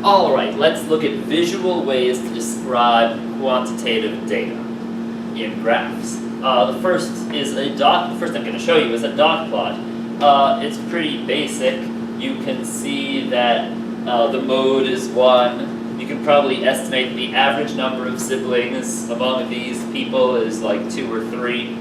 Alright, let's look at visual ways to describe quantitative data in graphs. The first I'm going to show you is a dot plot. It's pretty basic. You can see that the mode is 1. You can probably estimate the average number of siblings among these people is like 2 or 3.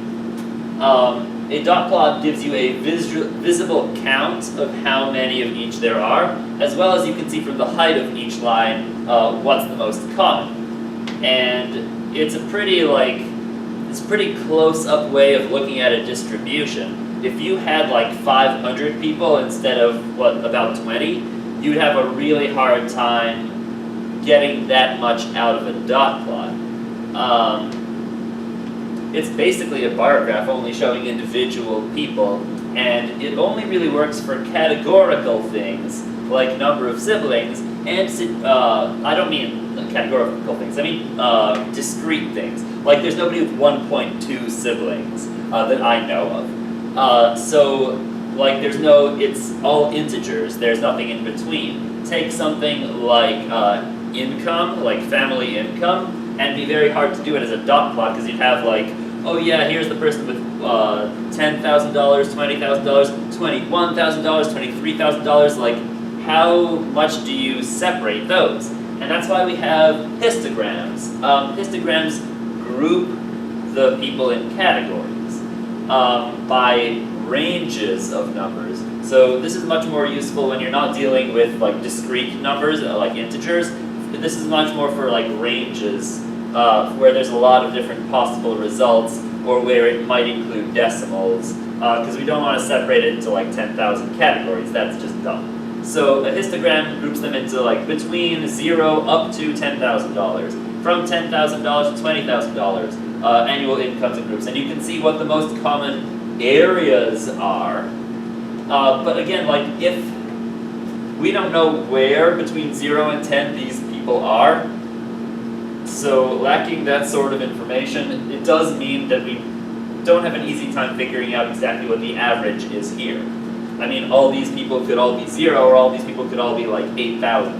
A dot plot gives you a visible count of how many of each there are, as well as you can see from the height of each line what's the most common. And it's a pretty close-up way of looking at a distribution. If you had like 500 people instead of about 20, you'd have a really hard time getting that much out of a dot plot. It's basically a bar graph only showing individual people, and it only really works for categorical things like number of siblings, and I don't mean categorical things, I mean discrete things. Like there's nobody with 1.2 siblings that I know of. So like it's all integers, there's nothing in between. Take something like income, like family income, and it'd be very hard to do it as a dot plot because you'd have like, oh yeah, here's the person with $10,000, $20,000, $21,000, $23,000. Like, how much do you separate those? And that's why we have histograms. Histograms group the people in categories by ranges of numbers. So this is much more useful when you're not dealing with like discrete numbers, like integers. This is much more for like ranges, where there's a lot of different possible results, or where it might include decimals, because we don't want to separate it into like 10,000 categories. That's just dumb. So a histogram groups them into like between 0 up to $10,000, from $10,000 to $20,000 annual incomes and groups, and you can see what the most common areas are. But again, like if we don't know where between 0 and 10 these people are, so lacking that sort of information, it does mean that we don't have an easy time figuring out exactly what the average is here. I mean, all these people could all be 0, or all these people could all be like 8,000.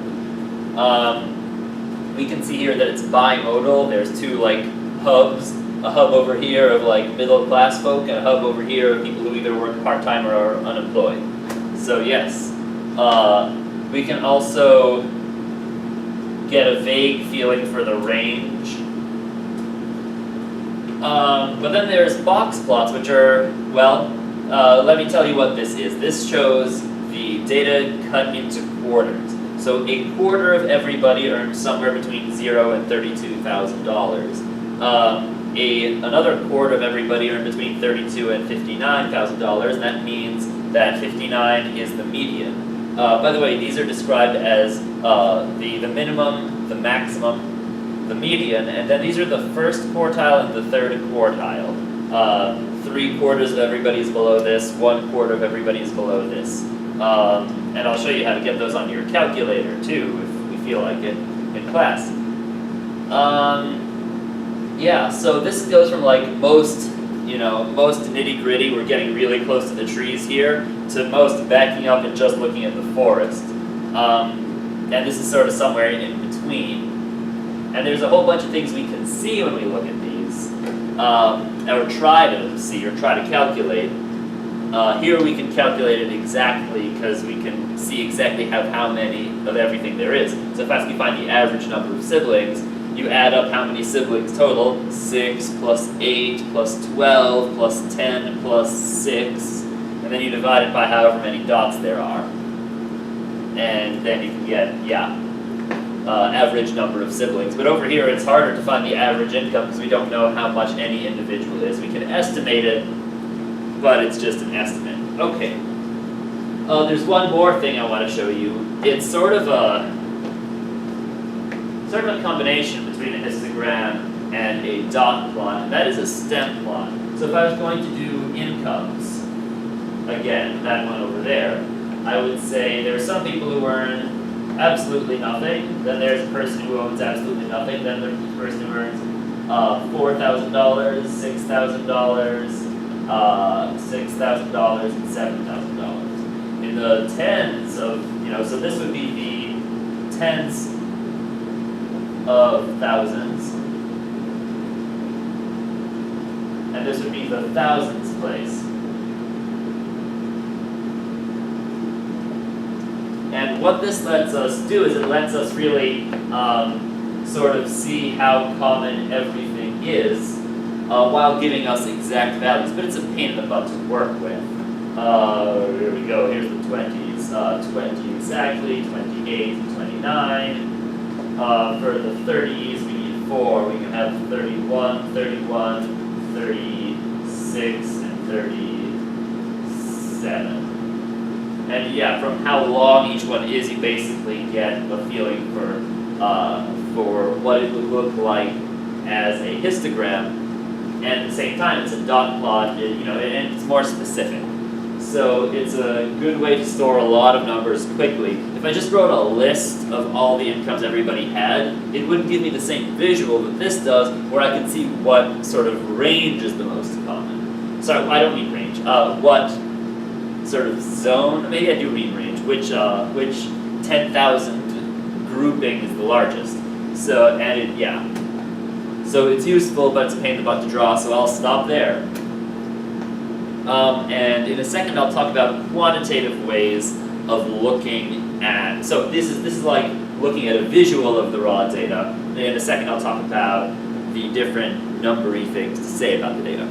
We can see here that it's bimodal. There's two like hubs, a hub over here of like middle class folk, and a hub over here of people who either work part-time or are unemployed. So yes, we can also get a vague feeling for the range. But then there's box plots, which are, well, let me tell you what this is. This shows the data cut into quarters. So a quarter of everybody earns somewhere between $0 and $32,000. Another quarter of everybody earned between $32,000 and $59,000, and that means that 59 is the median. By the way, these are described as the minimum, the maximum, the median, and then these are the first quartile and the third quartile. 3/4 of everybody is below this, 1/4 of everybody is below this. And I'll show you how to get those on your calculator too, if we feel like it, in class. Yeah, so this goes from like most nitty-gritty, we're getting really close to the trees here, to most backing up and just looking at the forest. And this is sort of somewhere in between. And there's a whole bunch of things we can see when we look at these, or try to see, or try to calculate. Here we can calculate it exactly, because we can see exactly how many of everything there is. So if I ask you to find the average number of siblings, you add up how many siblings total, 6 plus 8 plus 12 plus 10 plus 6, and then you divide it by however many dots there are. And then you can get, average number of siblings. But over here it's harder to find the average income because we don't know how much any individual is. We can estimate it, but it's just an estimate. Okay. There's one more thing I want to show you. It's sort of a combination between a histogram and a dot plot, and that is a stem plot. So if I was going to do incomes, again, that one over there, I would say there are some people who earn absolutely nothing, then there's a person who owns absolutely nothing, then there's a person who earns $4,000, $6,000, $6,000, and $7,000. In the tens of, so this would be the tens of thousands, and this would be the thousands place. And what this lets us do is it lets us really sort of see how common everything is while giving us exact values, but it's a pain in the butt to work with. Here we go, here's the 20s, 20 exactly, 28, 29. For the 30s, we need 4. We can have 31, 31, 36, and 37. And yeah, from how long each one is, you basically get a feeling for what it would look like as a histogram. And at the same time, it's a dot plot, and it's more specific. So it's a good way to store a lot of numbers quickly. If I just wrote a list of all the incomes everybody had, it wouldn't give me the same visual that this does, where I can see what sort of range is the most common. Sorry, I don't mean range. What sort of zone? Maybe I do mean range. Which 10,000 grouping is the largest? So So it's useful, but it's a pain in the butt to draw. So I'll stop there. And in a second, I'll talk about quantitative ways of looking at. So this is like looking at a visual of the raw data. And in a second, I'll talk about the different numbery things to say about the data.